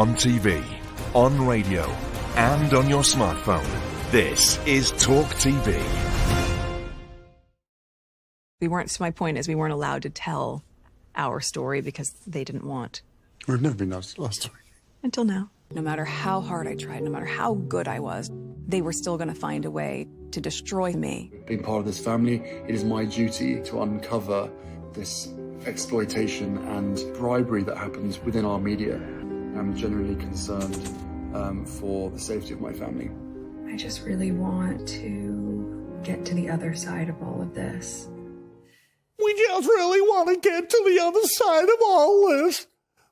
On TV, on radio, and on your smartphone. This is TalkTV. My point is we weren't allowed to tell our story because they didn't want. We've never been asked last story. Until now. No matter how hard I tried, no matter how good I was, they were still going to find a way to destroy me. Being part of this family, it is my duty to uncover this exploitation and bribery that happens within our media. I'm genuinely concerned for the safety of my family. I just really want to get to the other side of all of this. We just really want to get to the other side of all this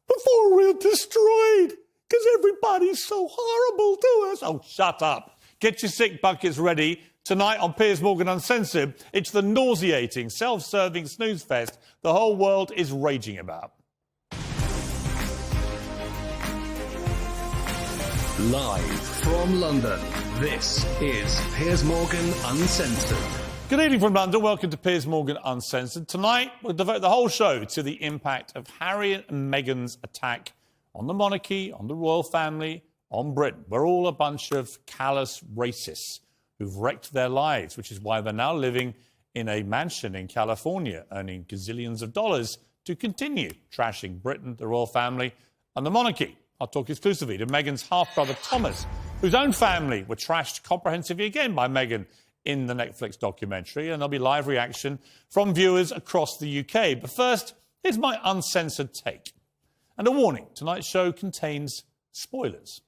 before we're destroyed, because everybody's so horrible to us. Oh, shut up. Get your sick buckets ready. Tonight on Piers Morgan Uncensored, it's the nauseating, self-serving snooze fest the whole world is raging about. Live from London, this is Piers Morgan Uncensored. Good evening from London. Welcome to Piers Morgan Uncensored. Tonight, we'll devote the whole show to the impact of Harry and Meghan's attack on the monarchy, on the royal family, on Britain. We're all a bunch of callous racists who've wrecked their lives, which is why they're now living in a mansion in California, earning gazillions of dollars to continue trashing Britain, the royal family, and the monarchy. I'll talk exclusively to Meghan's half-brother Thomas, whose own family were trashed comprehensively again by Meghan in the Netflix documentary, and there'll be live reaction from viewers across the UK. But first, here's my uncensored take. And a warning, tonight's show contains spoilers.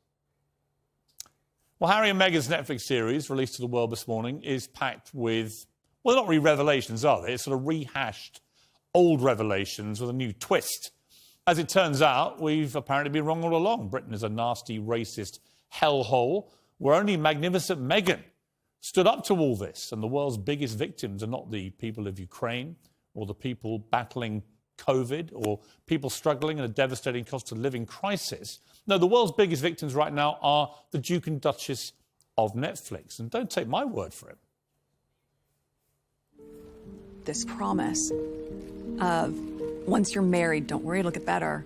Well, Harry and Meghan's Netflix series, released to the world this morning, is packed with, well, they're not really revelations, are they? It's sort of rehashed old revelations with a new twist. As it turns out, we've apparently been wrong all along. Britain is a nasty, racist hellhole where only magnificent Meghan stood up to all this. And the world's biggest victims are not the people of Ukraine or the people battling COVID or people struggling in a devastating cost of living crisis. No, the world's biggest victims right now are the Duke and Duchess of Netflix. And don't take my word for it. This promise of once you're married, don't worry, it'll get better.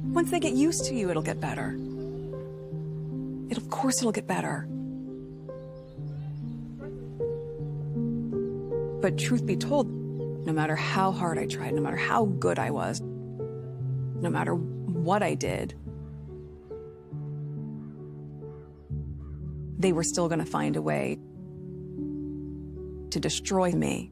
Once they get used to you, it'll get better. Of course it'll get better. But truth be told, no matter how hard I tried, no matter how good I was, no matter what I did, they were still going to find a way to destroy me.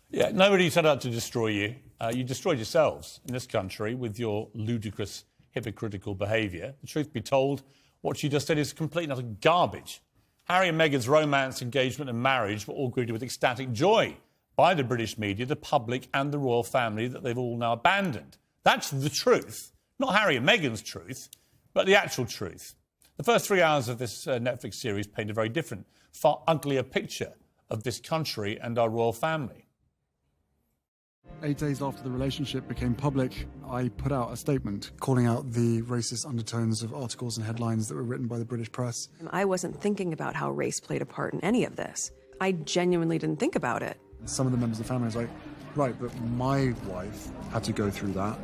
Yeah, nobody set out to destroy you. You destroyed yourselves in this country with your ludicrous, hypocritical behaviour. The truth be told, what you just said is complete and utter garbage. Harry and Meghan's romance, engagement and marriage were all greeted with ecstatic joy by the British media, the public and the royal family that they've all now abandoned. That's the truth. Not Harry and Meghan's truth, but the actual truth. The first 3 hours of this Netflix series paint a very different, far uglier picture of this country and our royal family. 8 days after the relationship became public, I put out a statement calling out the racist undertones of articles and headlines that were written by the British press. I wasn't thinking about how race played a part in any of this. I genuinely didn't think about it. Some of the members of the family was like, right, but my wife had to go through that.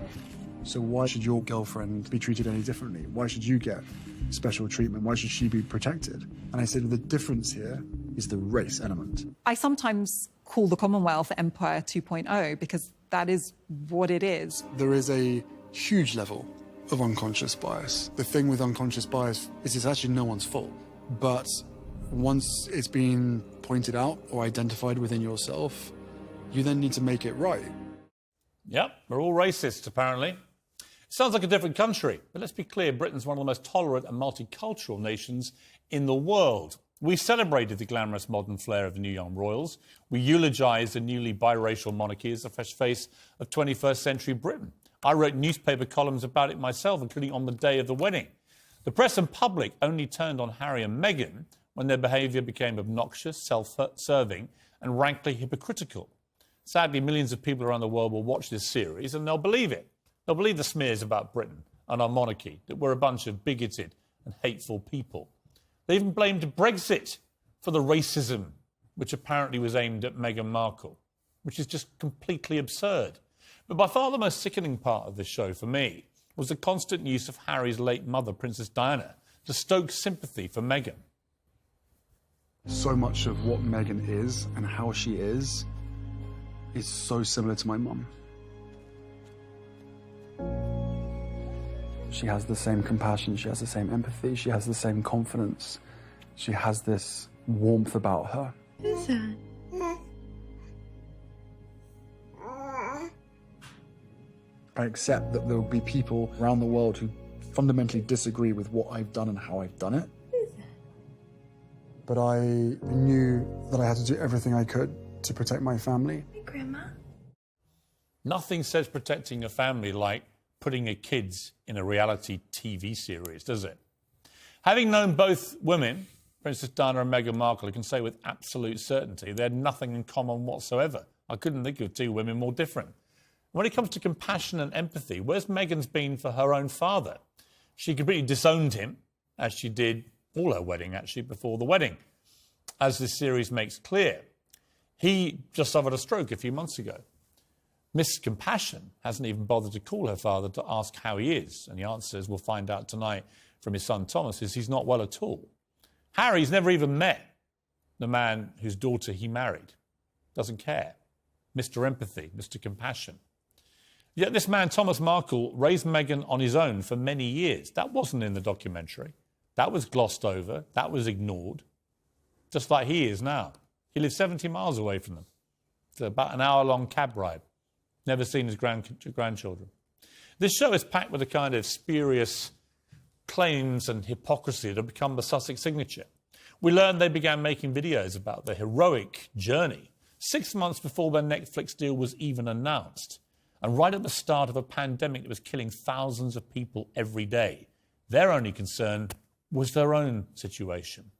So why should your girlfriend be treated any differently? Why should you get special treatment? Why should she be protected? And I said, the difference here is the race element. I sometimes call the Commonwealth Empire 2.0 because that is what it is. There is a huge level of unconscious bias. The thing with unconscious bias is it's actually no one's fault. But once it's been pointed out or identified within yourself, you then need to make it right. Yep, we're all racists, apparently. Sounds like a different country, but let's be clear, Britain's one of the most tolerant and multicultural nations in the world. We celebrated the glamorous modern flair of the new young royals. We eulogised the newly biracial monarchy as the fresh face of 21st century Britain. I wrote newspaper columns about it myself, including on the day of the wedding. The press and public only turned on Harry and Meghan when their behaviour became obnoxious, self-serving and rankly hypocritical. Sadly, millions of people around the world will watch this series and they'll believe it. They'll believe the smears about Britain and our monarchy, that we're a bunch of bigoted and hateful people. They even blamed Brexit for the racism which apparently was aimed at Meghan Markle, which is just completely absurd. But by far the most sickening part of this show for me was the constant use of Harry's late mother, Princess Diana, to stoke sympathy for Meghan. So much of what Meghan is and how she is so similar to my mum. She has the same compassion, she has the same empathy, she has the same confidence. She has this warmth about her. Who's that? I accept that there will be people around the world who fundamentally disagree with what I've done and how I've done it. But I knew that I had to do everything I could to protect my family. Hey, Grandma. Nothing says protecting a family like putting your kids in a reality TV series, does it? Having known both women, Princess Diana and Meghan Markle, I can say with absolute certainty they had nothing in common whatsoever. I couldn't think of two women more different. When it comes to compassion and empathy, where's Meghan's been for her own father? She completely disowned him, as she did all her wedding, actually, before the wedding. As this series makes clear, he just suffered a stroke a few months ago. Miss Compassion hasn't even bothered to call her father to ask how he is, and the answer, as we'll find out tonight from his son Thomas, is he's not well at all. Harry's never even met the man whose daughter he married. Doesn't care. Mr. Empathy, Mr. Compassion. Yet this man, Thomas Markle, raised Meghan on his own for many years. That wasn't in the documentary. That was glossed over. That was ignored. Just like he is now. He lives 70 miles away from them. It's about an hour-long cab ride. Never seen his grandchildren. This show is packed with a kind of spurious claims and hypocrisy that have become the Sussex signature. We learned they began making videos about their heroic journey 6 months before their Netflix deal was even announced. And right at the start of a pandemic that was killing thousands of people every day, their only concern was their own situation.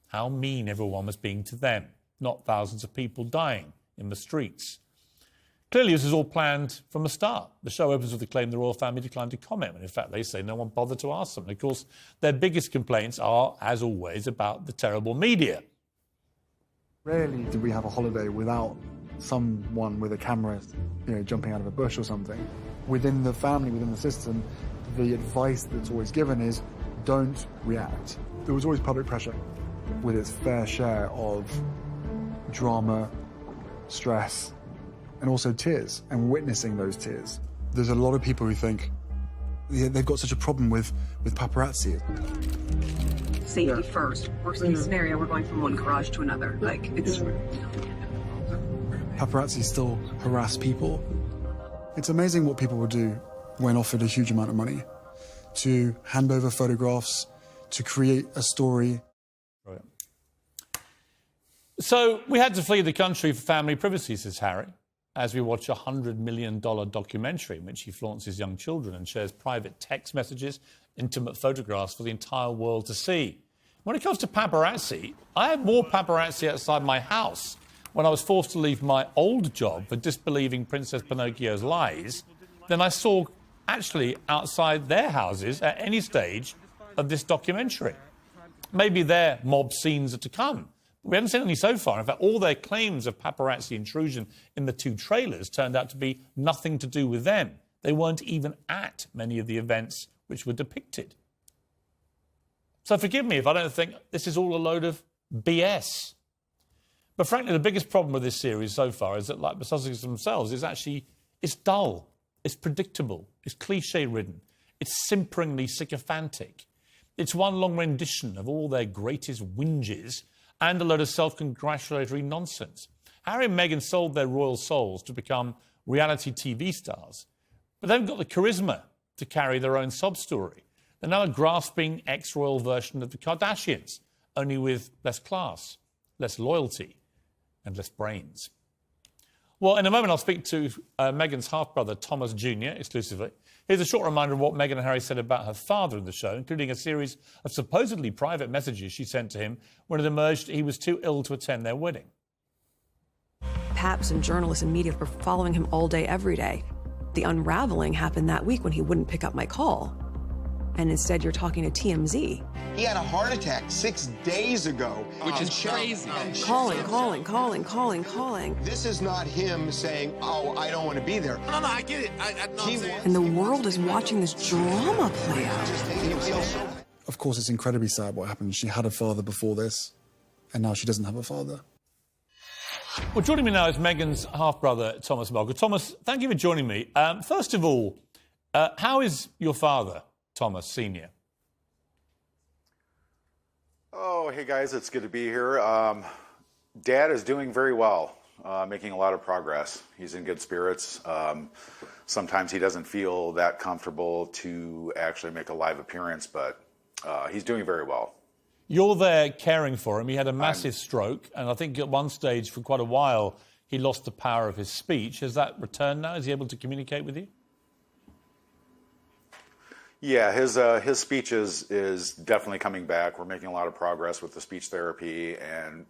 How mean everyone was being to them, not thousands of people dying in the streets. Clearly, this was all planned from the start. The show opens with the claim the royal family declined to comment, when in fact they say no one bothered to ask them. And of course, their biggest complaints are, as always, about the terrible media. Rarely did we have a holiday without someone with a camera, jumping out of a bush or something. Within the family, within the system, the advice that's always given is don't react. There was always public pressure with its fair share of drama, stress, and also tears, and witnessing those tears. There's a lot of people who think they've got such a problem with paparazzi. Safety first. Worst case scenario, we're going from one garage to another. Paparazzi still harass people. It's amazing what people will do when offered a huge amount of money to hand over photographs, to create a story. Right. So we had to flee the country for family privacy, says Harry, as we watch a $100 million documentary in which he flaunts his young children and shares private text messages, intimate photographs for the entire world to see. When it comes to paparazzi, I had more paparazzi outside my house when I was forced to leave my old job for disbelieving Princess Pinocchio's lies than I saw actually outside their houses at any stage of this documentary. Maybe their mob scenes are to come. We haven't seen any so far. In fact, all their claims of paparazzi intrusion in the two trailers turned out to be nothing to do with them. They weren't even at many of the events which were depicted. So forgive me if I don't think this is all a load of BS. But frankly, the biggest problem with this series so far is that, like the Sussexes themselves, it's dull, it's predictable, it's cliche-ridden, it's simperingly sycophantic. It's one long rendition of all their greatest whinges and a load of self-congratulatory nonsense. Harry and Meghan sold their royal souls to become reality TV stars, but they haven't got the charisma to carry their own sob story. They're now a grasping ex-royal version of the Kardashians, only with less class, less loyalty, and less brains. Well, in a moment, I'll speak to Meghan's half-brother, Thomas Jr., exclusively. Here's a short reminder of what Meghan and Harry said about her father in the show, including a series of supposedly private messages she sent to him when it emerged he was too ill to attend their wedding. Paps and journalists and media were following him all day, every day. The unraveling happened that week when he wouldn't pick up my call. and instead you're talking to TMZ. He had a heart attack 6 days ago. Which is crazy. Calling. This is not him saying, oh, I don't want to be there. No, I get it. I know what I'm saying. And the world is watching this drama play out. Of course, it's incredibly sad what happened. She had a father before this, and now she doesn't have a father. Well, joining me now is Meghan's half-brother, Thomas Markle. Thomas, thank you for joining me. First of all, how is your father, Thomas Sr.? Oh, hey guys, it's good to be here. Dad is doing very well, making a lot of progress. He's in good spirits. Sometimes he doesn't feel that comfortable to actually make a live appearance, but he's doing very well. You're there caring for him. He had a massive stroke, and I think at one stage for quite a while he lost the power of his speech. Has that returned now? Is he able to communicate with you? Yeah, his speech is definitely coming back. We're making a lot of progress with the speech therapy, and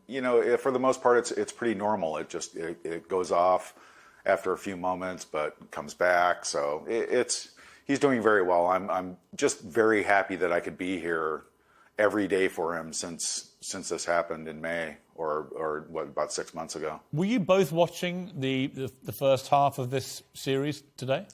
you know, for the most part, it's pretty normal. It goes off after a few moments, but comes back. So he's doing very well. I'm just very happy that I could be here every day for him since this happened in May, or what, about 6 months ago. Were you both watching the first half of this series today?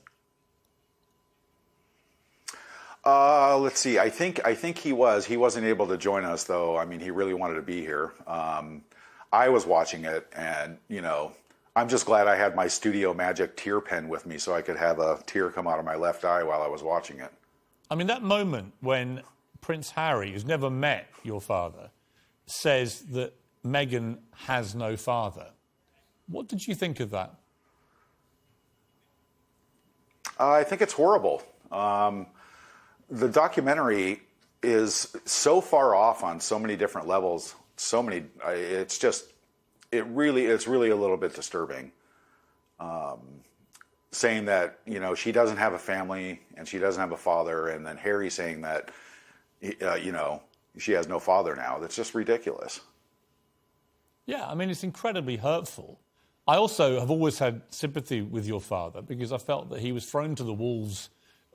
Let's see. I think he was. He wasn't able to join us, though. I mean, he really wanted to be here. I was watching it, and, you know, I'm just glad I had my Studio Magic tear pen with me so I could have a tear come out of my left eye while I was watching it. I mean, that moment when Prince Harry, who's never met your father, says that Meghan has no father. What did you think of that? I think it's horrible. The documentary is so far off on so many different levels. It's really a little bit disturbing. Saying that, you know, she doesn't have a family and she doesn't have a father, and then Harry saying that, you know, she has no father now. That's just ridiculous. Yeah, I mean, it's incredibly hurtful. I also have always had sympathy with your father because I felt that he was thrown to the wolves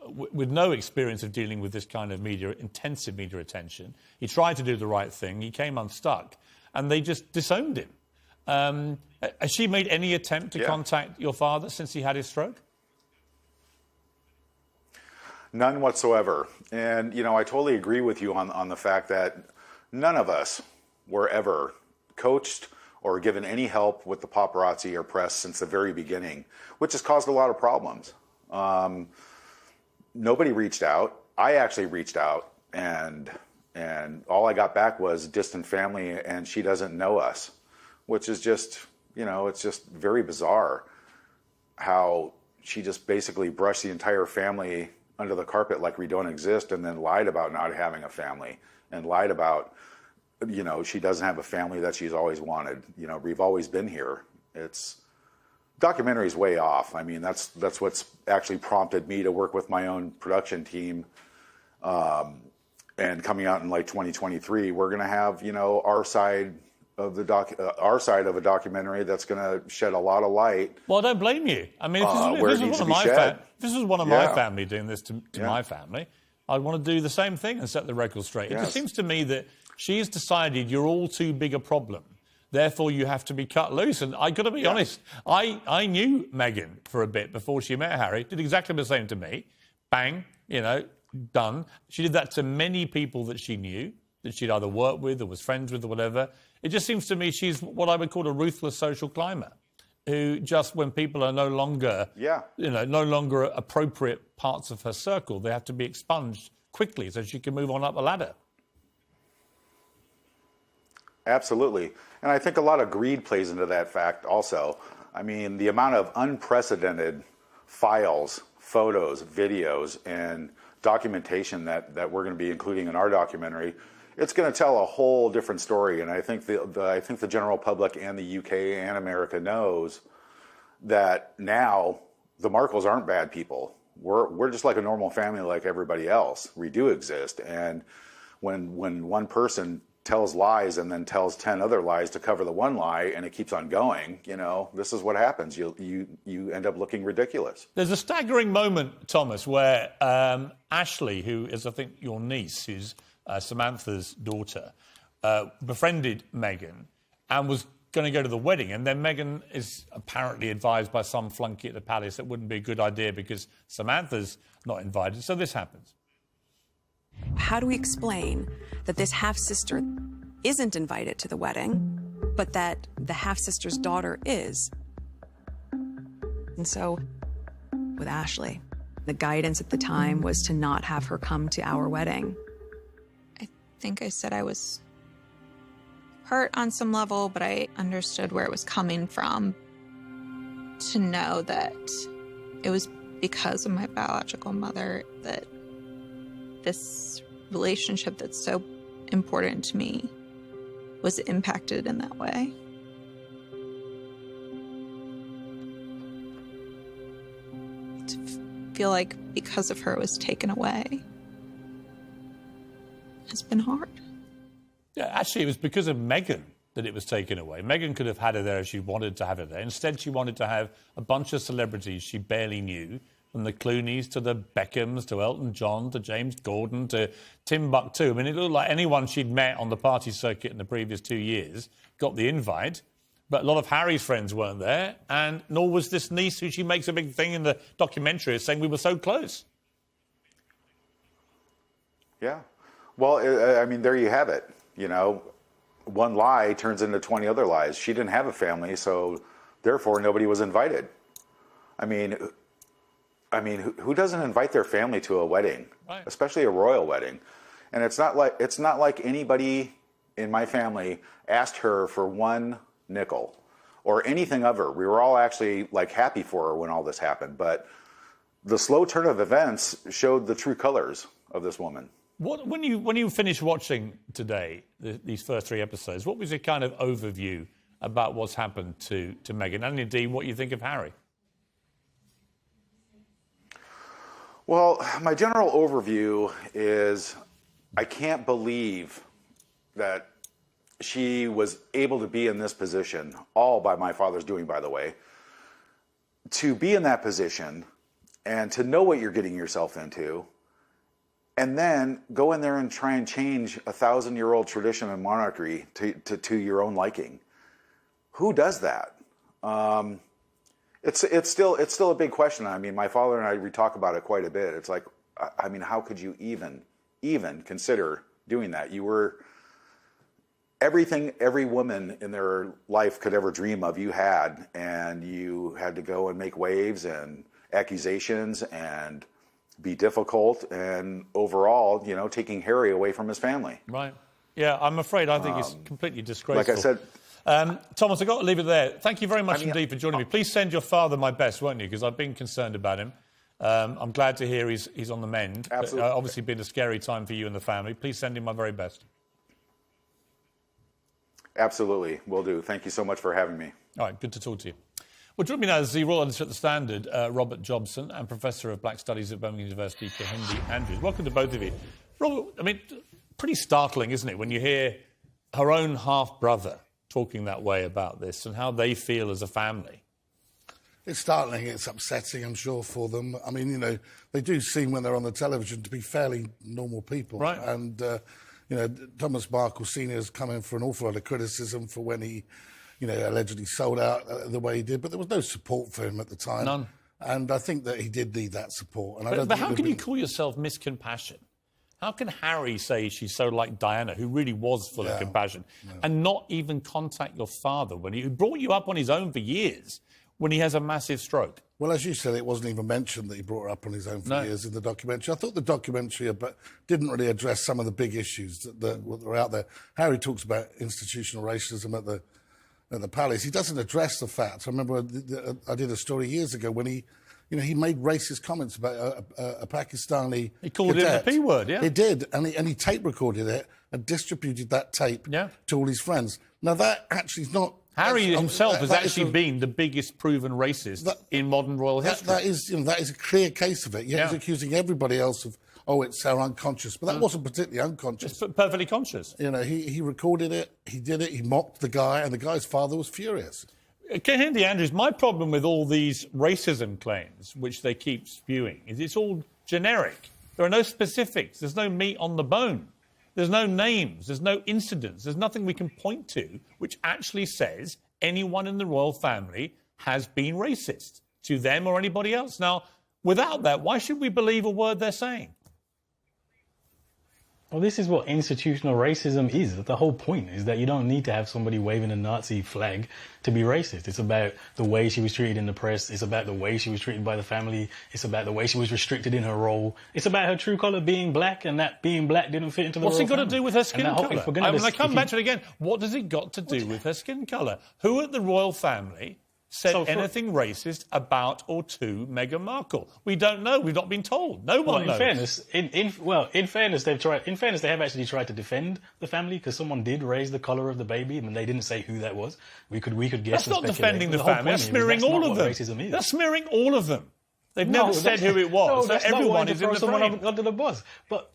with no experience of dealing with this kind of intensive media attention. He tried to do the right thing. He came unstuck, and they just disowned him. Has she made any attempt to contact your father since he had his stroke? None whatsoever. And, you know, I totally agree with you on the fact that none of us were ever coached or given any help with the paparazzi or press since the very beginning, which has caused a lot of problems. Nobody reached out. I actually reached out, and all I got back was distant family, and she doesn't know us, which is just, you know, it's just very bizarre how she just basically brushed the entire family under the carpet like we don't exist, and then lied about not having a family, and lied about, you know, she doesn't have a family that she's always wanted. You know, we've always been here. Documentary's way off. I mean, that's what's actually prompted me to work with my own production team. And coming out in like 2023, we're going to have, you know, our side of a documentary that's going to shed a lot of light. Well, I don't blame you. I mean, if this was one of my family doing this to my family, I'd want to do the same thing and set the record straight. It just seems to me that she's decided you're all too big a problem. Therefore, you have to be cut loose. And I got to be honest, I knew Meghan for a bit before she met Harry. Did exactly the same to me. Bang, you know, done. She did that to many people that she knew, that she'd either worked with or was friends with or whatever. It just seems to me she's what I would call a ruthless social climber, who just when people are no longer, no longer appropriate parts of her circle, they have to be expunged quickly so she can move on up the ladder. Absolutely. And I think a lot of greed plays into that fact also. I mean, the amount of unprecedented files, photos, videos, and documentation that we're going to be including in our documentary, it's going to tell a whole different story. And I think the general public and the UK and America knows that now the Markles aren't bad people. We're just like a normal family like everybody else. We do exist. And when one person tells lies and then tells 10 other lies to cover the one lie, and it keeps on going, this is what happens. You end up looking ridiculous. There's a staggering moment, Thomas, where Ashley, who is, I think, your niece, who's Samantha's daughter, befriended Meghan and was going to go to the wedding. And then Meghan is apparently advised by some flunky at the palace it wouldn't be a good idea because Samantha's not invited. So this happens. How do we explain that this half-sister isn't invited to the wedding, but that the half-sister's daughter is? And so, with Ashley, the guidance at the time was to not have her come to our wedding. I think I said I was hurt on some level, but I understood where it was coming from. To know that it was because of my biological mother that this relationship that's so important to me was impacted in that way. To feel like because of her it was taken away has been hard. Yeah, actually, it was because of Meghan that it was taken away. Meghan could have had her there if she wanted to have her there. Instead, she wanted to have a bunch of celebrities she barely knew, from the Clooneys to the Beckhams to Elton John to James Gordon to Timbuktu. I mean, it looked like anyone she'd met on the party circuit in the previous 2 years got the invite, but a lot of Harry's friends weren't there, and nor was this niece who she makes a big thing in the documentary as saying we were so close. Yeah. Well, I mean, there you have it. One lie turns into 20 other lies. She didn't have a family, so therefore nobody was invited. I mean, who doesn't invite their family to a wedding, right? Especially a royal wedding? And it's not like anybody in my family asked her for one nickel or anything of her. We were all actually happy for her when all this happened. But the slow turn of events showed the true colors of this woman. When you finished watching today these first 3 episodes, what was your kind of overview about what's happened to Meghan, and indeed what you think of Harry? Well, my general overview is I can't believe that she was able to be in this position, all by my father's doing, by the way, to be in that position and to know what you're getting yourself into, and then go in there and try and change a 1,000-year-old tradition and monarchy to your own liking. Who does that? It's still a big question. I mean, my father and we talk about it quite a bit. It's like, I mean, how could you even consider doing that? You were everything every woman in their life could ever dream of. You had, and you had to go and make waves and accusations and be difficult, and overall, taking Harry away from his family. Right. Yeah, I'm afraid I think it's completely disgraceful. Like I said. Thomas, I've got to leave it there. Thank you very much indeed for joining me. Please send your father my best, won't you? Because I've been concerned about him. I'm glad to hear he's on the mend. Absolutely. Obviously been a scary time for you and the family. Please send him my very best. Absolutely, will do. Thank you so much for having me. All right, good to talk to you. Well, joining me now is the Royal Editor at the Standard, Robert Jobson, and Professor of Black Studies at Birmingham University, Kehinde Andrews. Welcome to both of you. Robert, I mean, pretty startling, isn't it, when you hear her own half-brother talking that way about this and how they feel as a family? It's startling, it's upsetting, I'm sure, for them. I mean, they do seem, when they're on the television, to be fairly normal people. Right. And, Thomas Markle Sr. has come in for an awful lot of criticism for when he, allegedly sold out the way he did, but there was no support for him at the time. None. And I think that he did need that support. And but how can you call yourself miscompassion? How can Harry say she's so like Diana, who really was full of compassion, and not even contact your father when he brought you up on his own for years when he has a massive stroke? Well, as you said, it wasn't even mentioned that he brought her up on his own for years in the documentary. I thought the documentary didn't really address some of the big issues that were out there. Harry talks about institutional racism at the palace. He doesn't address the fact. I remember I did a story years ago when he made racist comments about a Pakistani. He called it the P word, yeah. He did, and he tape recorded it and distributed that tape to all his friends. Now that actually is not. Harry himself has actually been the biggest proven racist in modern royal history. That is a clear case of it. He's accusing everybody else oh, it's so unconscious. But that wasn't particularly unconscious. It's perfectly conscious. You know, he recorded it, he did it, he mocked the guy, and the guy's father was furious. Andy Andrews, my problem with all these racism claims, which they keep spewing, is it's all generic. There are no specifics. There's no meat on the bone. There's no names. There's no incidents. There's nothing we can point to which actually says anyone in the royal family has been racist to them or anybody else. Now, without that, why should we believe a word they're saying? Well, this is what institutional racism is. The whole point is that you don't need to have somebody waving a Nazi flag to be racist. It's about the way she was treated in the press. It's about the way she was treated by the family. It's about the way she was restricted in her role. It's about her true colour being black, and that being black didn't fit into the What's royal it got family. to do with her skin colour? When I come back to it again, what does it got to do with her skin colour? Who at the royal family said anything racist about or to Meghan Markle? We don't know. We've not been told. No one knows. In fairness, they have actually tried to defend the family, because someone did raise the collar of the baby, and they didn't say who that was. We could guess. That's not defending the family. That's smearing all of them. That's smearing all of them. They've never said who it was. So everyone is in the frame. Under the bus, but.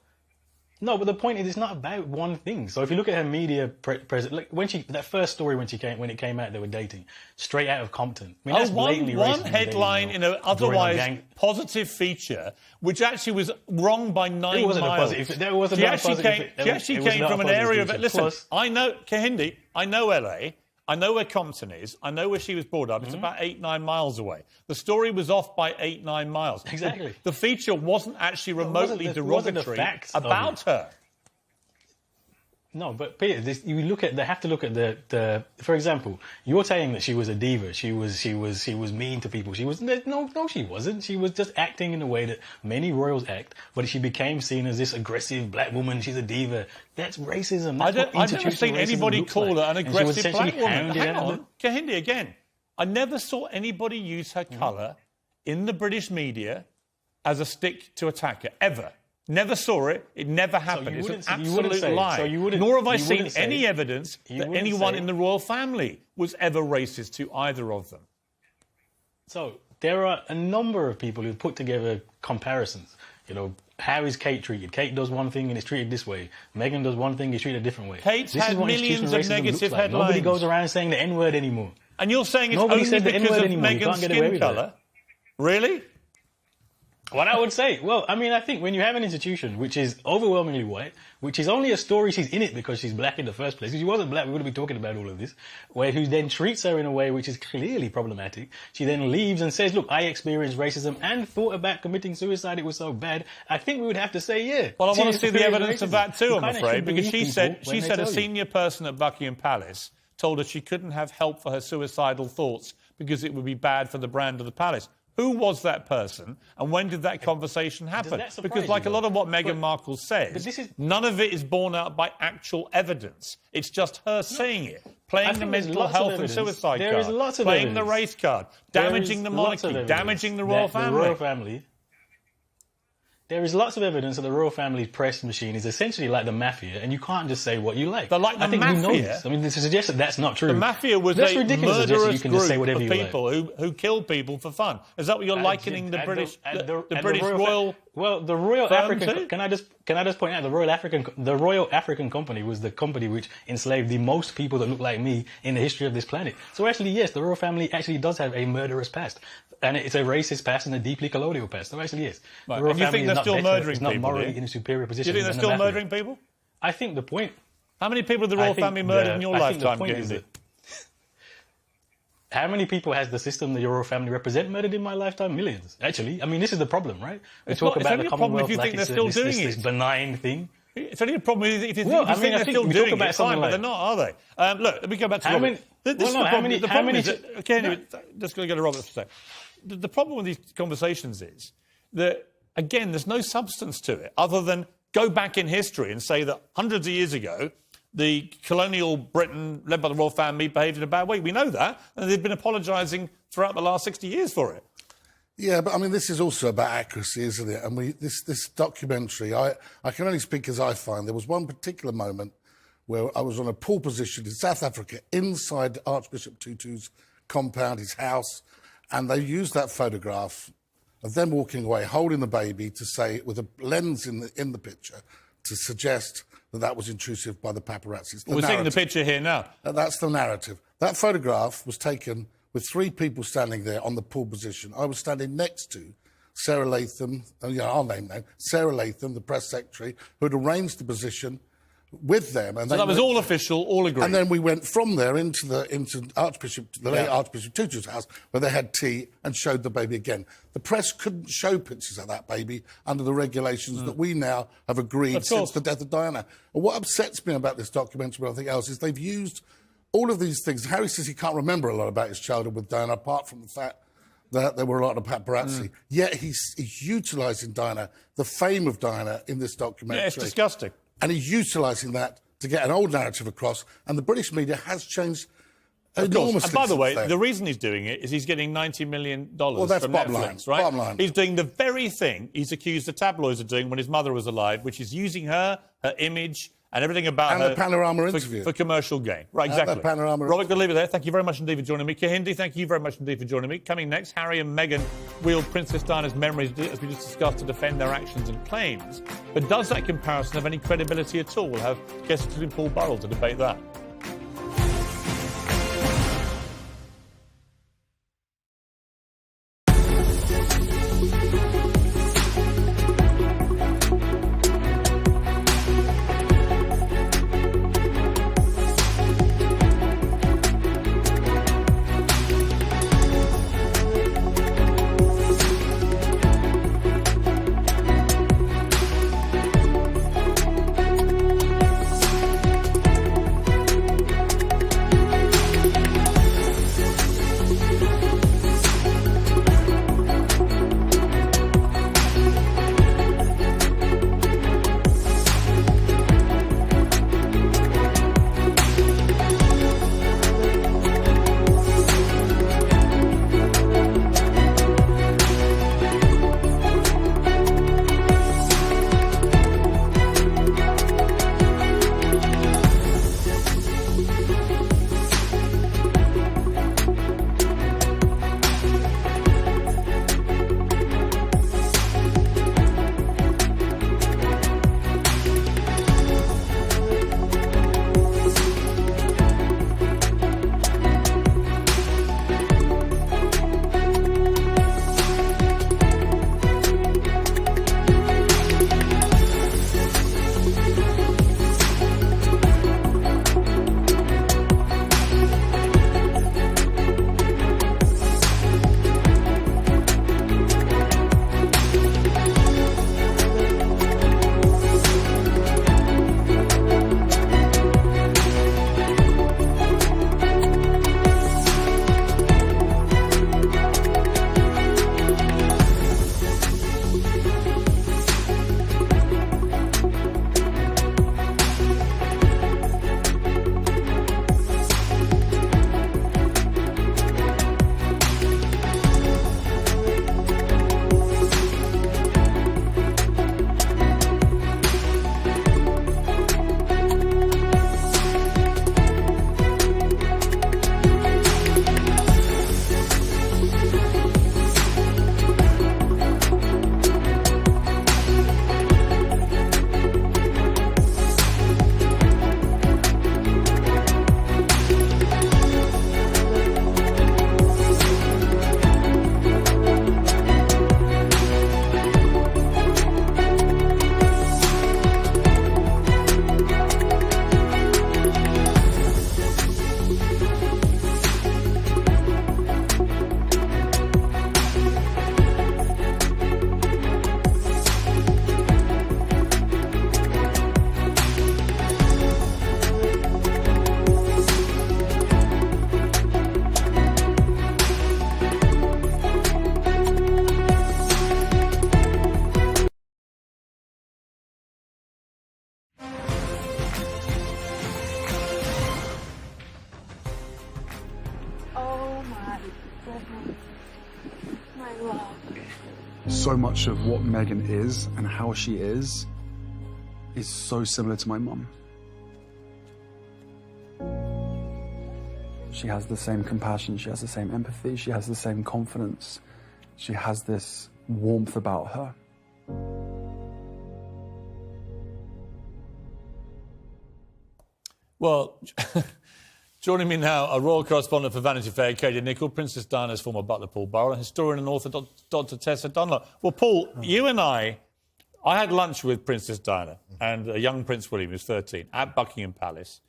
No, but the point is, it's not about one thing. So if you look at her media presence, like that first story when it came out, they were dating straight out of Compton. I mean, that's blatantly one racist headline in an otherwise positive feature, which actually was wrong by 9 miles. It wasn't a positive. There wasn't a positive. She actually came from an area of it. Listen, I know Kahindi. I know LA. I know where Compton is. I know where she was brought up. It's about 8-9 miles away. The story was off by 8-9 miles. Exactly. The feature wasn't actually remotely derogatory about her. No, but Peter, they have to look at the. For example, you're saying that she was a diva. She was mean to people. She wasn't. She was just acting in a way that many royals act. But she became seen as this aggressive black woman. She's a diva. That's racism. I've never seen anybody call her an aggressive black woman. Hang on, Kahindi again. I never saw anybody use her colour in the British media as a stick to attack her, ever. Never saw it. It never happened. It's an absolute lie. Nor have I seen any evidence that anyone in the royal family was ever racist to either of them. So there are a number of people who've put together comparisons. You know, how is Kate treated? Kate does one thing and is treated this way. Meghan does one thing, is treated a different way. Kate's had millions of negative headlines. Nobody goes around saying the N-word anymore. And you're saying it's only because of Meghan's skin colour? Really? What I would say, well, I mean, I think when you have an institution which is overwhelmingly white, which is only a story she's in it because she's black in the first place, if she wasn't black, we wouldn't be talking about all of this, who then treats her in a way which is clearly problematic. She then leaves and says, look, I experienced racism and thought about committing suicide, it was so bad. I think we would have to say, yeah. Well, I want to see the evidence of that too, I'm afraid, because she said a senior person at Buckingham Palace told her she couldn't have help for her suicidal thoughts because it would be bad for the brand of the palace. Who was that person, and when did that conversation happen? Because, like a lot of what Meghan Markle says, none of it is borne out by actual evidence. It's just her saying it, playing the mental health and suicide card, playing the race card, damaging the monarchy, damaging the royal family. There is lots of evidence that the royal family's press machine is essentially like the mafia, and you can't just say what you like. They're like the mafia. We know this. I mean, to suggest that that's not true. The mafia was a murderous group of people who killed people for fun. Is that what you're likening the British royal? Well, the Royal African. Can I just point out the Royal African Company was the company which enslaved the most people that look like me in the history of this planet. So actually, yes, the royal family actually does have a murderous past. And it's a racist past and a deeply colonial past. So actually, yes. Right. And you think they're still murdering people? Not morally in a superior position. Do you think they're still murdering people? I think the point. How many people did the royal family murder in your lifetime, Gainsey? How many people has the system the royal family represent murdered in my lifetime? Millions, actually. I mean, this is the problem, right? We talk about the Commonwealth like it's this benign thing. It's only a problem if you think they're still doing it, fine, but they're not, are they? Look, let me go back to Robert. Just going to go to Robert for a second. The problem with these conversations is that, again, there's no substance to it other than go back in history and say that hundreds of years ago, the colonial Britain, led by the royal family, behaved in a bad way. We know that, and they've been apologising throughout the last 60 years for it. Yeah, but I mean, this is also about accuracy, isn't it? And this documentary, I can only speak as I find. There was one particular moment where I was on a pool position in South Africa, inside Archbishop Tutu's compound, his house, and they used that photograph of them walking away, holding the baby to say, with a lens in the picture, to suggest that was intrusive by the paparazzi. We're seeing the picture here now. That's the narrative. That photograph was taken with 3 people standing there on the pool position. I was standing next to Sarah Latham, I'll name them, Sarah Latham, the press secretary, who had arranged the position with them. And so that was all official, all agreed. And then we went from there into the late Archbishop Tutu's house, where they had tea and showed the baby again. The press couldn't show pictures of that baby under the regulations that we now have agreed since the death of Diana. And what upsets me about this documentary, and I think else, is they've used all of these things. Harry says he can't remember a lot about his childhood with Diana, apart from the fact that there were a lot of paparazzi. Yet he's utilising Diana, the fame of Diana, in this documentary. Yeah, it's disgusting. And he's utilising that to get an old narrative across. And the British media has changed enormously. And by the way, the reason he's doing it is he's getting $90 million well, that's from bottom Netflix, line, right? Bottom line. He's doing the very thing he's accused the tabloids of doing when his mother was alive, which is using her image, and everything about her the Panorama interview. For commercial gain. Right, exactly. The Panorama Robert, going to leave it there. Thank you very much indeed for joining me. Kahindi, thank you very much indeed for joining me. Coming next, Harry and Meghan wield Princess Diana's memories, as we just discussed, to defend their actions and claims. But does that comparison have any credibility at all? We'll have guests including Paul Burrell to debate that. So much of what Meghan is and how she is so similar to my mum. She has the same compassion, she has the same empathy, she has the same confidence. She has this warmth about her. Well, joining me now, a royal correspondent for Vanity Fair, Katie Nicholl, Princess Diana's former butler, Paul Burrell, and historian and author, Dr. Tessa Dunlop. Well, Paul, you and I had lunch with Princess Diana and a young Prince William, who's 13, at Buckingham Palace.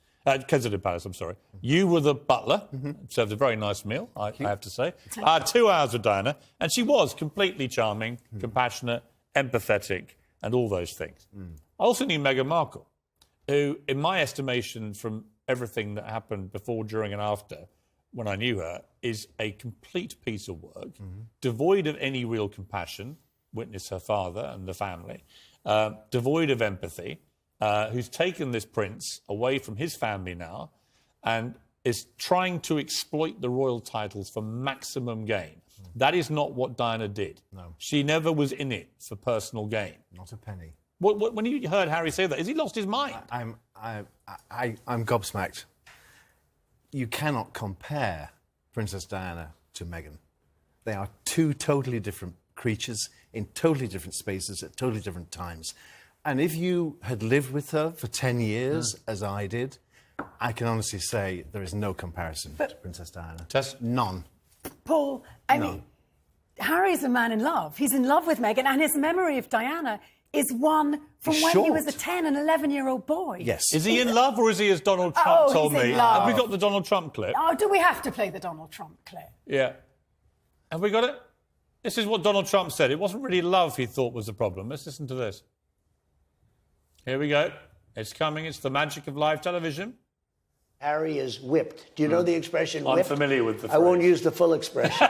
Kensington Palace, I'm sorry. You were the butler, served a very nice meal, I have to say. I had 2 hours with Diana, and she was completely charming, compassionate, empathetic, and all those things. I also knew Meghan Markle, who, in my estimation, from everything that happened before, during, and after, when I knew her, is a complete piece of work, devoid of any real compassion, witness her father and the family, devoid of empathy, who's taken this prince away from his family now and is trying to exploit the royal titles for maximum gain. That is not what Diana did. No. She never was in it for personal gain. Not a penny. When you heard Harry say that, has he lost his mind? I'm gobsmacked. You cannot compare Princess Diana to Meghan. They are two totally different creatures in totally different spaces at totally different times. And if you had lived with her for 10 years, as I did, I can honestly say there is no comparison to Princess Diana. None. Paul, I mean, Harry's a man in love. He's in love with Meghan, and his memory of Diana is one from when he was a 10 and 11-year-old boy. Yes. Is he in love, or is he, as Donald Trump told he's me? in love. Have we got the Donald Trump clip? Oh, do we have to play the Donald Trump clip? Yeah. Have we got it? This is what Donald Trump said. It wasn't really love he thought was the problem. Let's listen to this. Here we go. It's coming. It's the magic of live television. Harry is whipped. Do you know the expression whipped? I'm familiar with the phrase. I won't use the full expression.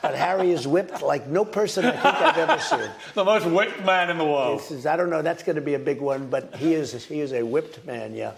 But Harry is whipped like no person I think I've ever seen. The most whipped man in the world. I don't know, that's going to be a big one, but he is a whipped man, yeah.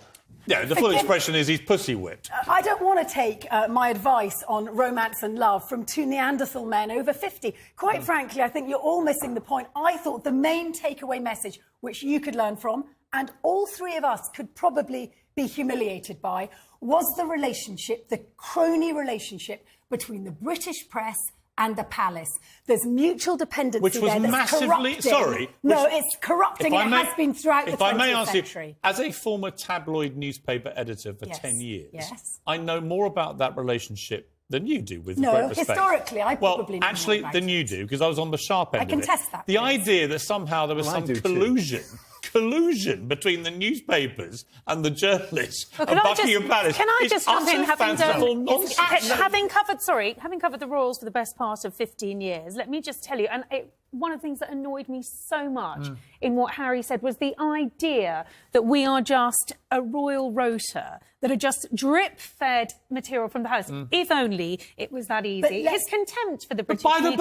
Yeah, the full expression is he's pussy whipped. I don't want to take my advice on romance and love from two Neanderthal men over 50. Quite frankly, I think you're all missing the point. I thought the main takeaway message, which you could learn from, and all three of us could probably be humiliated by, was the relationship, the crony relationship between the British press and the palace. There's mutual dependency which was there that's massively corrupting. sorry. No, it's corrupting, and it has been throughout the 20th If I may ask century. you, as a former tabloid newspaper editor for 10 years, yes. I know more about that relationship than you do, with No, great respect. historically, I probably know more actually, about than you do, because I was on the sharp end I of can it. test that, The idea that somehow there was some collusion between the newspapers and the journalists at Buckingham Palace. Can I is just jump in, utter fanciful nonsense. having covered the royals for the best part of 15 years, let me just tell you, and one of the things that annoyed me so much in what Harry said was the idea that we are just a royal rota, that are just drip-fed material from the house. If only it was that easy. His contempt for the British media is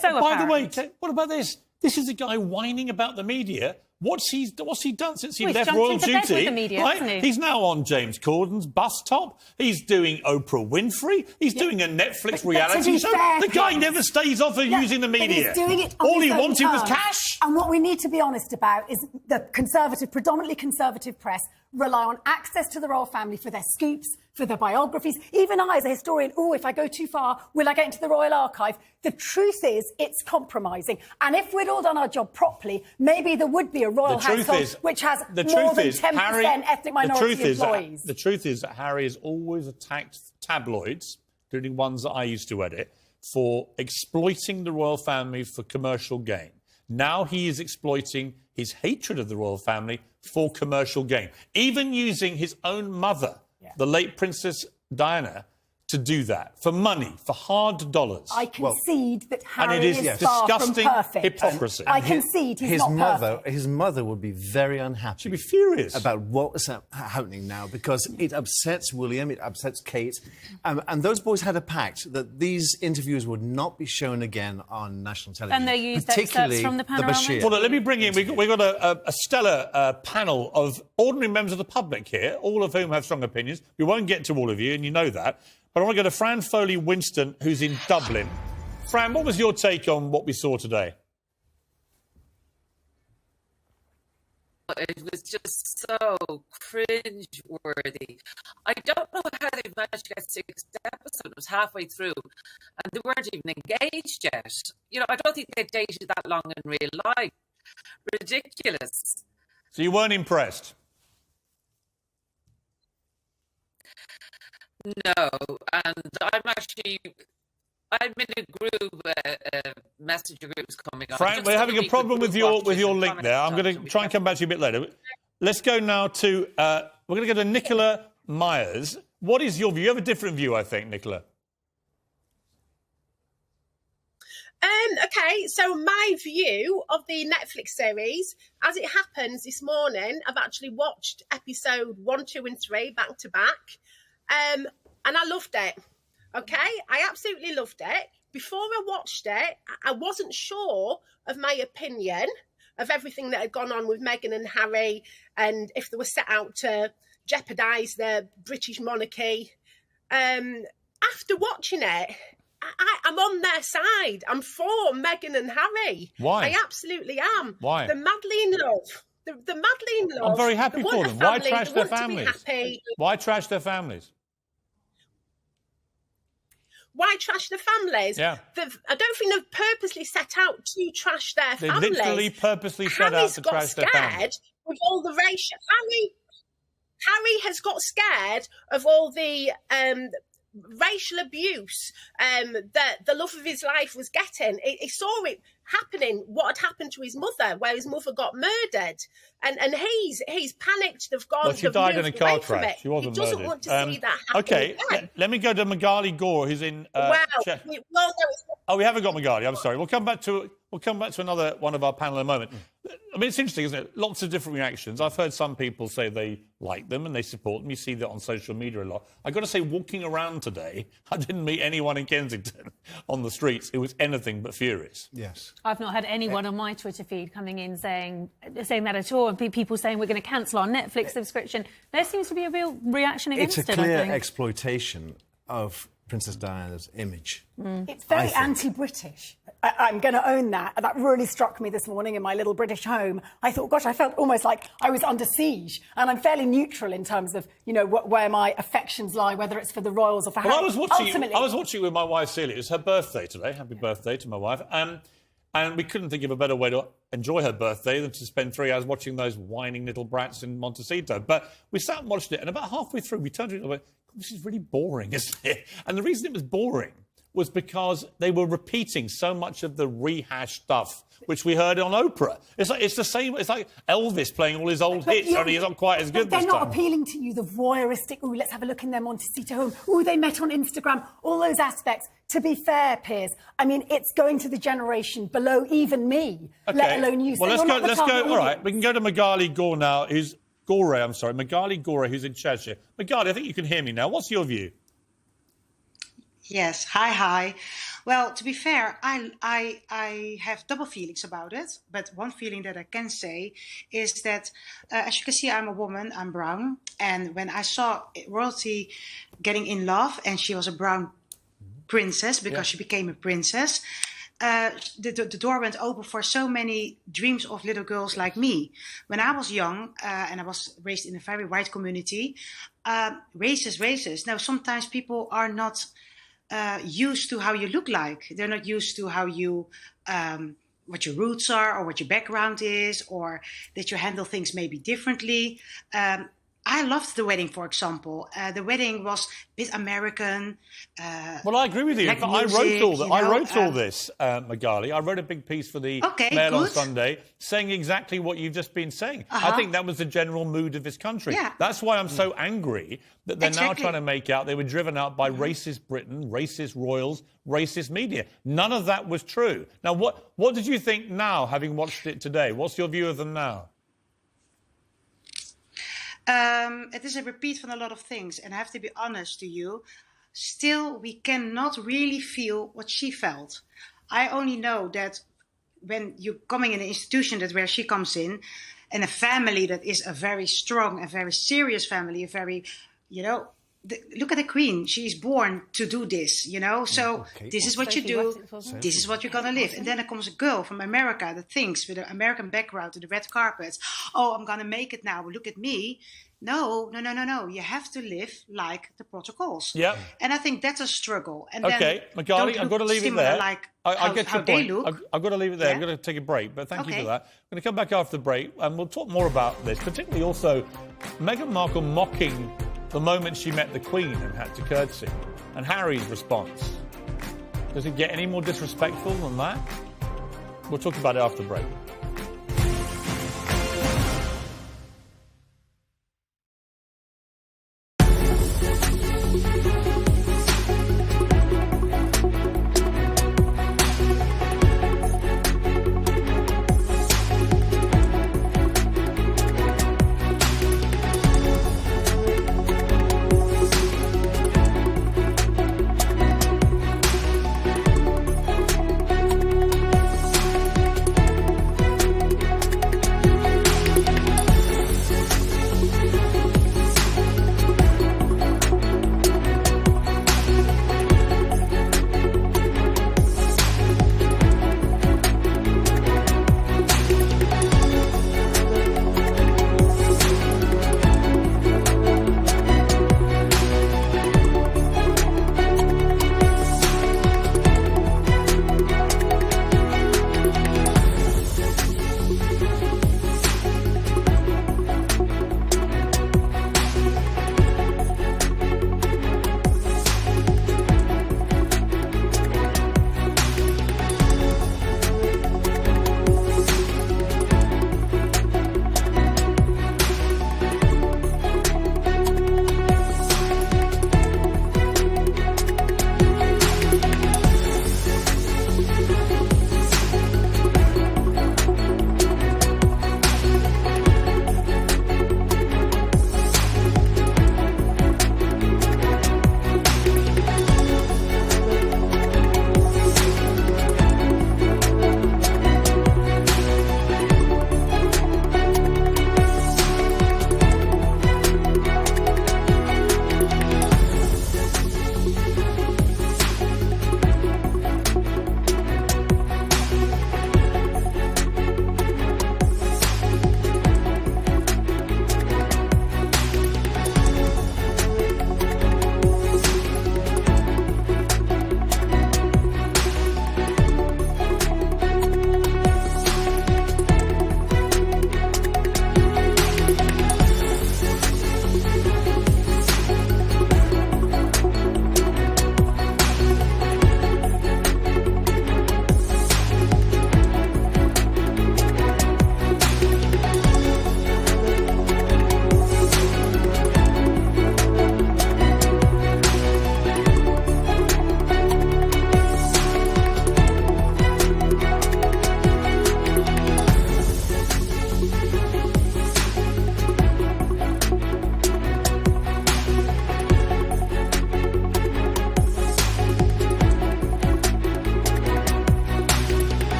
so apparent. By the way, what about this? This is a guy whining about the media. What's he done since he left royal duty? With the media, hasn't he? He's now on James Corden's bus top. He's doing Oprah Winfrey. He's doing a Netflix reality show. The guy never stays off of using the media. But he's doing it on All he his own wanted was terms. cash. And what we need to be honest about is the predominantly conservative press rely on access to the royal family for their scoops, for their biographies. Even I, as a historian, if I go too far, will I get into the Royal Archive? The truth is, it's compromising. And if we'd all done our job properly, maybe there would be a royal household which has more than 10% ethnic minority employees. The truth is that Harry has always attacked tabloids, including ones that I used to edit, for exploiting the royal family for commercial gain. Now he is exploiting his hatred of the royal family for commercial gain, even using his own mother, the late Princess Diana, to do that for money, for hard dollars. I concede that Harry and it is far disgusting from perfect. hypocrisy. I concede he's not perfect. His mother would be very unhappy. She'd be furious about what was happening now, because it upsets William, it upsets Kate, and those boys had a pact that these interviews would not be shown again on national television. And they used particularly excerpts from the panorama. Bashir. Well, look, let me bring in. We've got a stellar panel of ordinary members of the public here, all of whom have strong opinions. We won't get to all of you, and you know that. But I want to go to Fran Foley-Winston, who's in Dublin. Fran, what was your take on what we saw today? it was just so cringe-worthy. I don't know how they managed to get 6 episodes. It was halfway through, and they weren't even engaged yet. You know, I don't think they dated that long in real life. Ridiculous. So you weren't impressed? No, and I'm in a group, messenger groups coming on. Frank, we're having a problem with your link there. I'm going to try and come back to you a bit later. Let's go now to, we're going to go to Nicola Myers. What is your view? You have a different view, I think, Nicola. Okay, so my view of the Netflix series, as it happens this morning, I've actually watched episode 1, 2 and 3 back to back, and I loved it. Okay, I absolutely loved it. Before I watched it, I wasn't sure of my opinion of everything that had gone on with Meghan and Harry, and if they were set out to jeopardise the British monarchy. After watching it, I'm on their side. I'm for Meghan and Harry. Why? I absolutely am. Why? They're madly in love. They're madly in love. I'm very happy for them. Why trash their families? Happy. Why trash their families? Why trash the families? Yeah. I don't think they've purposely set out to trash their They families. literally purposely set out to trash their families. Harry's got scared with all the racial... Harry has got scared of all the racial abuse that the love of his life was getting. He saw it happening, what had happened to his mother, where his mother got murdered. And he's panicked. They've gone... Well, she died in a car crash. She wasn't murdered. He doesn't want to see that happen. Okay, let me go to Magali Gore, who's in... we haven't got Magali. I'm sorry. We'll come back to another one of our panel in a moment. I mean, it's interesting, isn't it? Lots of different reactions. I've heard some people say they like them and they support them. You see that on social media a lot. I've got to say, walking around today, I didn't meet anyone in Kensington on the streets who was anything but furious. Yes. I've not had anyone on my Twitter feed coming in saying that at all. And people saying we're going to cancel our Netflix subscription. There seems to be a real reaction against it, It's a clear I think. exploitation of Princess Diana's image. It's very anti-British. I'm going to own that. That really struck me this morning in my little British home. I thought, gosh, I felt almost like I was under siege. And I'm fairly neutral in terms of, you know, where my affections lie, whether it's for the royals or for Harry. I was watching it with my wife, Celia. It was her birthday today. Happy birthday to my wife. And we couldn't think of a better way to enjoy her birthday than to spend 3 hours watching those whining little brats in Montecito. But we sat and watched it, and about halfway through, we turned to it and went, this is really boring, isn't it? And the reason it was boring was because they were repeating so much of the rehashed stuff which we heard on Oprah. It's the same. It's like Elvis playing all his old hits, only he's not quite as good this time. They're not appealing to you, the voyeuristic, ooh, let's have a look in their Montecito home, ooh, they met on Instagram, all those aspects. To be fair, Piers, I mean, it's going to the generation below even me, let alone you. Well, let's go. All right, we can go to Magali Gore now, Magali Gore, who's in Cheshire. Magali, I think you can hear me now. What's your view? Yes, hi. Well, to be fair, I have double feelings about it. But one feeling that I can say is that, as you can see, I'm a woman, I'm brown. And when I saw royalty getting in love, and she was a brown princess because she became a princess, the door went open for so many dreams of little girls like me. When I was young, and I was raised in a very white community, racist. Now, sometimes people are not used to how you look like. They're not used to how you, what your roots are or what your background is, or that you handle things maybe differently. I loved the wedding, for example. The wedding was a bit American. Well, I agree with you. Music, I wrote all this, Magali. I wrote a big piece for the Mail on Sunday saying exactly what you've just been saying. I think that was the general mood of this country. Yeah. That's why I'm so angry that they're now trying to make out they were driven out by racist Britain, racist royals, racist media. None of that was true. Now, what did you think now, having watched it today? What's your view of them now? It is a repeat from a lot of things, and I have to be honest to you, still we cannot really feel what she felt. I only know that when you're coming in an institution that where she comes in a family that is a very strong and very serious family, a very, look at the Queen. She's born to do this, you know. So this is what you do. This is what you're gonna live. And then there comes a girl from America that thinks with an American background to the red carpet. Oh, I'm gonna make it now. Look at me. No. You have to live like the protocols. Yeah. And I think that's a struggle. And okay, Magali, I've got to leave it there. Like I get your point. Look. I've got to leave it there. Yeah. I'm going to take a break, but thank you for that. I'm going to come back after the break, and we'll talk more about this, particularly also Meghan Markle mocking the moment she met the Queen and had to curtsy, and Harry's response. Does it get any more disrespectful than that? We'll talk about it after the break.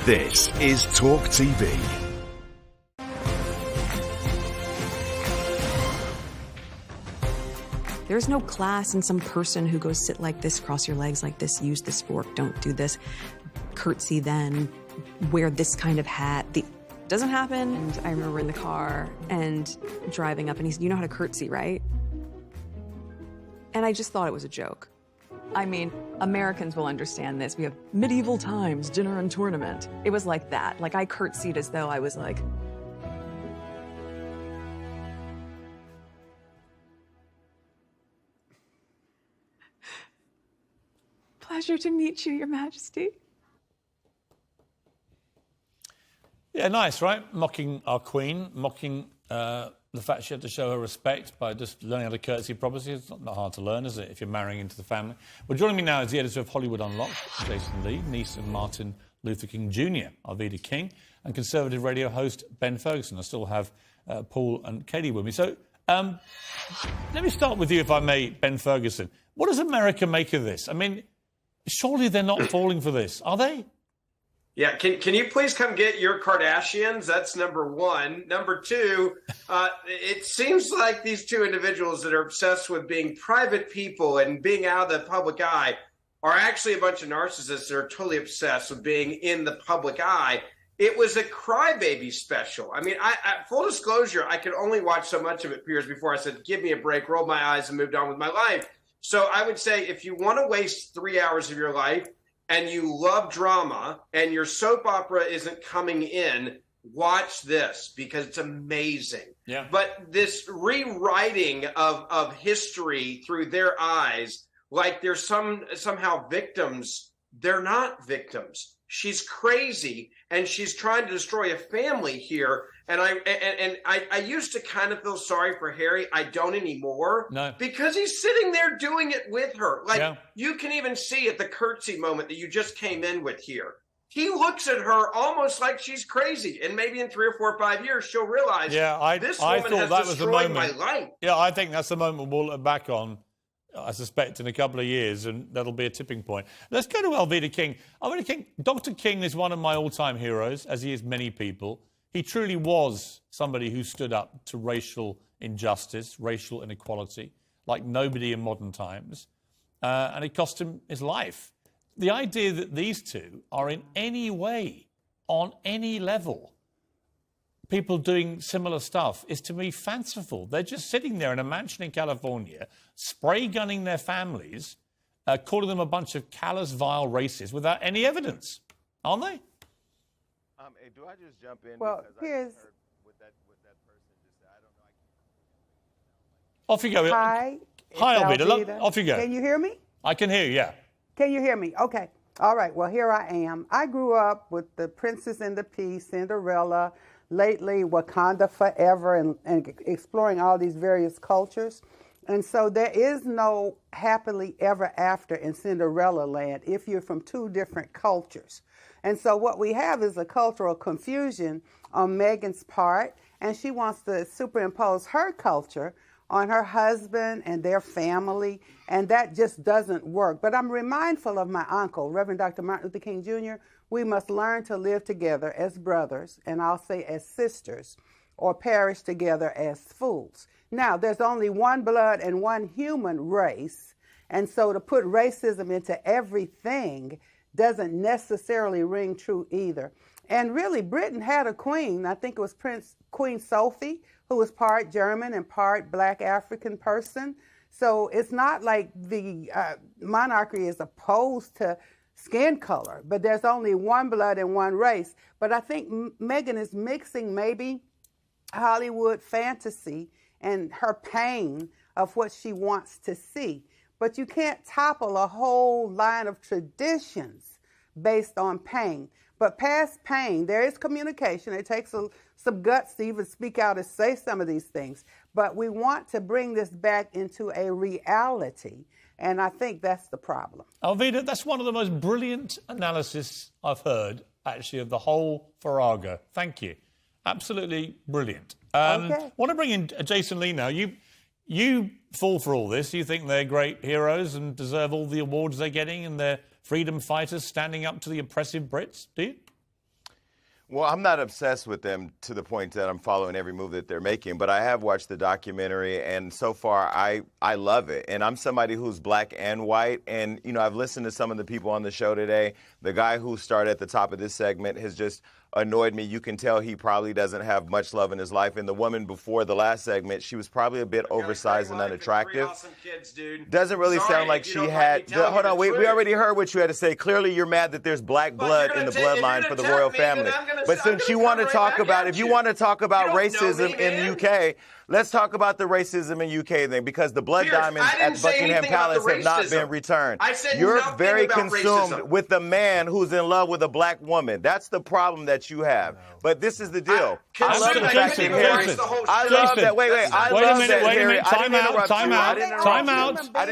This is TalkTV. There's no class in some person who goes sit like this, cross your legs like this, use this fork, don't do this, curtsy then, wear this kind of hat. Doesn't happen. And I remember in the car and driving up and he said, you know how to curtsy, right? And I just thought it was a joke. I mean, Americans will understand this. We have medieval times, dinner and tournament. It was like that. Like I curtsied as though I was like, pleasure to meet you, Your Majesty. Yeah, nice, right? Mocking our Queen, mocking the fact she had to show her respect by just learning how to curtsy properly. It's not hard to learn, is it, if you're marrying into the family? Well, joining me now is the editor of Hollywood Unlocked, Jason Lee, niece of Martin Luther King Jr., Alveda King, and Conservative radio host Ben Ferguson. I still have Paul and Katie with me. So, Let me start with you, if I may, Ben Ferguson. What does America make of this? I mean, surely they're not falling for this, are they? Yeah, can you please come get your Kardashians? That's number one. Number two, it seems like these two individuals that are obsessed with being private people and being out of the public eye are actually a bunch of narcissists that are totally obsessed with being in the public eye. It was a crybaby special. I mean, I full disclosure, I could only watch so much of it, Piers, before I said, give me a break, rolled my eyes and moved on with my life. So I would say if you want to waste 3 hours of your life, and you love drama and your soap opera isn't coming in, watch this because it's amazing. Yeah. But this rewriting of history through their eyes, like they're somehow victims, they're not victims. She's crazy and she's trying to destroy a family here. And I used to kind of feel sorry for Harry. I don't anymore. No. Because he's sitting there doing it with her. Like, Yeah. you can even see at the curtsy moment that you just came in with here. He looks at her almost like she's crazy. And maybe in 3 or 4 or 5 years, she'll realize this woman thought has that was the destroyed my moment. life. Yeah, I think that's the moment we'll look back on, I suspect, in a couple of years, and that'll be a tipping point. Let's go to Alveda King. Alveda King, Dr. King is one of my all-time heroes, as he is many people. He truly was somebody who stood up to racial injustice, racial inequality, like nobody in modern times. And it cost him his life. The idea that these two are in any way, on any level, people doing similar stuff is, to me, fanciful. They're just sitting there in a mansion in California, spray-gunning their families, calling them a bunch of callous, vile racists without any evidence, aren't they? Hey, do I just jump in? Well, Piers. What that person just said, I don't know. Off you go. Hi. Hi, Alveda. Alveda. Off you go. Can you hear me? I can hear you, yeah. Can you hear me? Okay. All right. Well, here I am. I grew up with the Princess and the Pea, Cinderella, lately Wakanda Forever, and exploring all these various cultures. And so there is no happily ever after in Cinderella land if you're from two different cultures. And so what we have is a cultural confusion on Meghan's part, and she wants to superimpose her culture on her husband and their family, and that just doesn't work. But I'm mindful of my uncle, Reverend Dr. Martin Luther King Jr. We must learn to live together as brothers, and I'll say as sisters, or perish together as fools. Now, there's only one blood and one human race, and so to put racism into everything doesn't necessarily ring true either. And really, Britain had a queen. I think it was Queen Sophie, who was part German and part Black African person. So it's not like the monarchy is opposed to skin color, but there's only one blood and one race. But I think Meghan is mixing maybe Hollywood fantasy and her pain of what she wants to see. But you can't topple a whole line of traditions based on pain. But past pain, there is communication. It takes some guts to even speak out and say some of these things. But we want to bring this back into a reality, and I think that's the problem. Alveda, that's one of the most brilliant analysis I've heard, actually, of the whole farrago. Thank you. Absolutely brilliant. Okay. I want to bring in Jason Lee now. You fall for all this. You think they're great heroes and deserve all the awards they're getting, and they're freedom fighters standing up to the oppressive Brits, do you? Well, I'm not obsessed with them to the point that I'm following every move that they're making, but I have watched the documentary, and so far I love it. And I'm somebody who's black and white, and, you know, I've listened to some of the people on the show today. The guy who started at the top of this segment has just annoyed me. You can tell he probably doesn't have much love in his life. And the woman before the last segment, she was probably a bit oversized and unattractive. Awesome kids, dude. Doesn't really sound like she had... Hold on, we already heard what you had to say. Clearly, you're mad that there's black blood in the bloodline for the royal family. But since you want to talk about... If you want to talk about racism in the UK... Let's talk about the racism in UK then, because the blood diamonds at Buckingham Palace have not been returned. I said You're nothing very about consumed racism. with a man who's in love with a black woman. That's the problem that you have. But this is the deal. I love the fact that Harry. I love that. Wait a minute.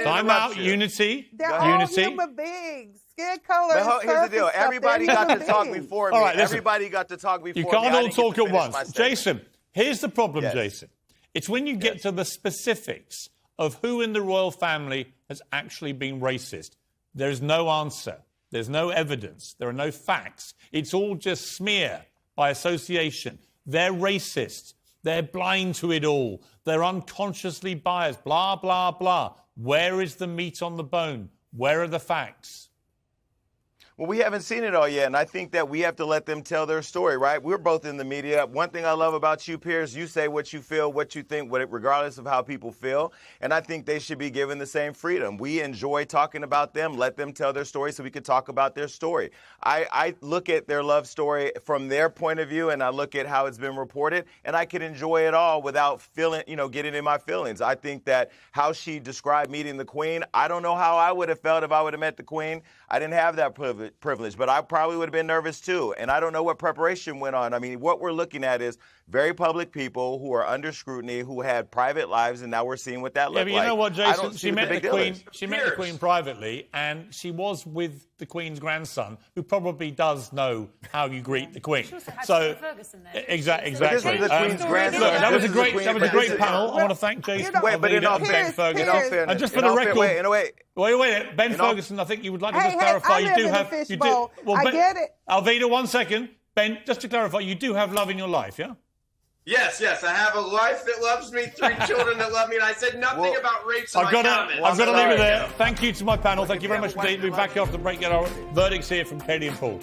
Time out. Unity. They're all human beings. Skin color. But here's the deal. Everybody got to talk before me. All right, listen. Everybody got to talk before me. You can't all talk at once. Jason, here's the problem, Jason. It's when you get to the specifics of who in the royal family has actually been racist. There's no answer. There's no evidence. There are no facts. It's all just smear by association. They're racist. They're blind to it all. They're unconsciously biased. Blah, blah, blah. Where is the meat on the bone? Where are the facts? Well, we haven't seen it all yet, and I think that we have to let them tell their story, right? We're both in the media. One thing I love about you, Piers, you say what you feel, what you think, regardless of how people feel, and I think they should be given the same freedom. We enjoy talking about them. Let them tell their story so we can talk about their story. I look at their love story from their point of view, and I look at how it's been reported, and I can enjoy it all without feeling, getting in my feelings. I think that how she described meeting the Queen, I don't know how I would have felt if I would have met the Queen. I didn't have that privilege, but I probably would have been nervous too. And I don't know what preparation went on. I mean, what we're looking at is very public people who are under scrutiny, who had private lives, and now we're seeing what that looked like. Yeah, but you know what, Jason? She met the Queen. Is. She met the Queen privately, and she was with the Queen's grandson, who probably does know how you greet the Queen. She also had So Ferguson there. exactly. This was the Queen's grandson. Look, that was a great panel. I want to thank Jason. Wait, but in all fairness, and just for the record, wait, Ben In all- Ferguson, I think you would like to just clarify. I live in a fishbowl. I get it. Alveda, 1 second. Ben, just to clarify, you do have love in your life, yeah? Yes. I have a wife that loves me, 3 children that love me, and I said nothing about rapes in my comments. I've got to leave it there. Thank you to my panel. Thank you very much indeed. We'll be back after the break. Get our verdicts here from Katie and Paul.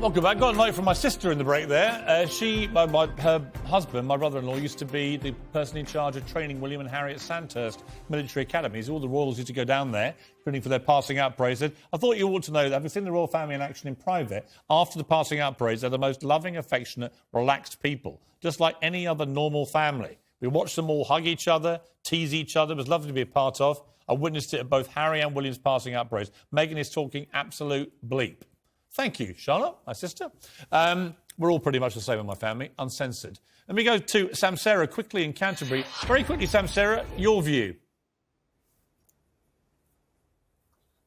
Welcome back. Got a note from my sister in the break there. Her husband, my brother-in-law, used to be the person in charge of training William and Harry at Sandhurst Military Academies. All the royals used to go down there, training for their passing out parades. Said, I thought you ought to know that having seen the royal family in action in private, after the passing out parades, they're the most loving, affectionate, relaxed people, just like any other normal family. We watched them all hug each other, tease each other. It was lovely to be a part of. I witnessed it at both Harry and William's passing out parades. Meghan is talking absolute bleep. Thank you, Charlotte, my sister. We're all pretty much the same in my family, uncensored. Let me go to Samsara quickly in Canterbury. Very quickly, Samsara, your view.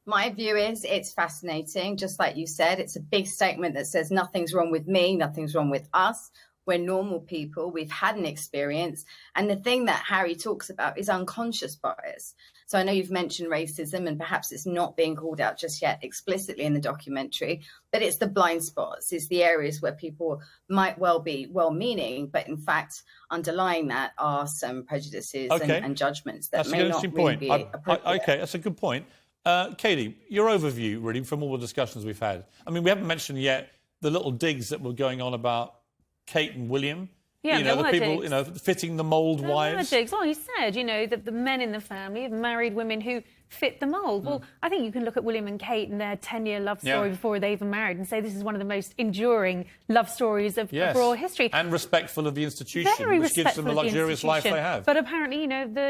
My view is it's fascinating. Just like you said, it's a big statement that says nothing's wrong with me, nothing's wrong with us. We're normal people. We've had an experience. And the thing that Harry talks about is unconscious bias. So I know you've mentioned racism, and perhaps it's not being called out just yet explicitly in the documentary, but it's the blind spots, it's the areas where people might well be well-meaning, but in fact, underlying that are some prejudices and judgments that may not really be appropriate. Okay, that's a good point. Katie, your overview, really, from all the discussions we've had. I mean, we haven't mentioned yet the little digs that were going on about Kate and William. Yeah, the people, fitting the mould wives. Well, he said, that the men in the family have married women who fit the mould. Well, I think you can look at William and Kate and their 10-year love story before they even married and say this is one of the most enduring love stories of royal history. And respectful of the institution, which gives them the luxurious life they have. But apparently,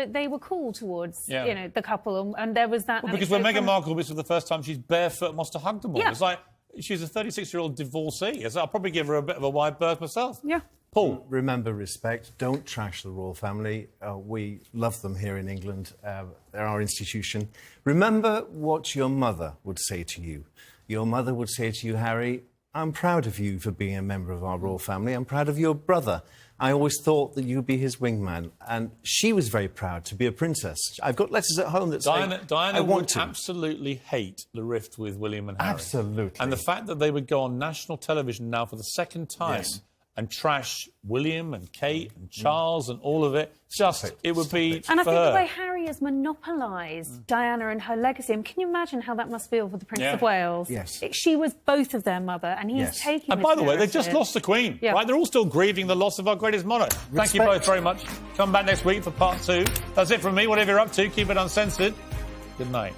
they were cool towards, the couple, and there was that... Well, because when Meghan Markle, this was the first time she's barefoot and wants to hug them all. It's like, she's a 36-year-old divorcee. I'll probably give her a bit of a wide berth myself. Yeah. Paul. Remember respect. Don't trash the royal family. We love them here in England. They're our institution. Remember what your mother would say to you. Your mother would say to you, Harry, I'm proud of you for being a member of our royal family. I'm proud of your brother. I always thought that you'd be his wingman. And she was very proud to be a princess. I've got letters at home that say... Diana would absolutely hate the rift with William and Harry. Absolutely. And the fact that they would go on national television now for the second time and trash William and Kate and Charles and all of it, it would be And I for think her. the way Harry has monopolised Diana and her legacy, and can you imagine how that must feel for the Prince of Wales? Yes. She was both of their mother, and he's taking And this by the way, they've narrative. just lost the Queen, right? They're all still grieving the loss of our greatest monarch. Thank you both very much. Come back next week for part 2. That's it from me. Whatever you're up to, keep it uncensored. Good night.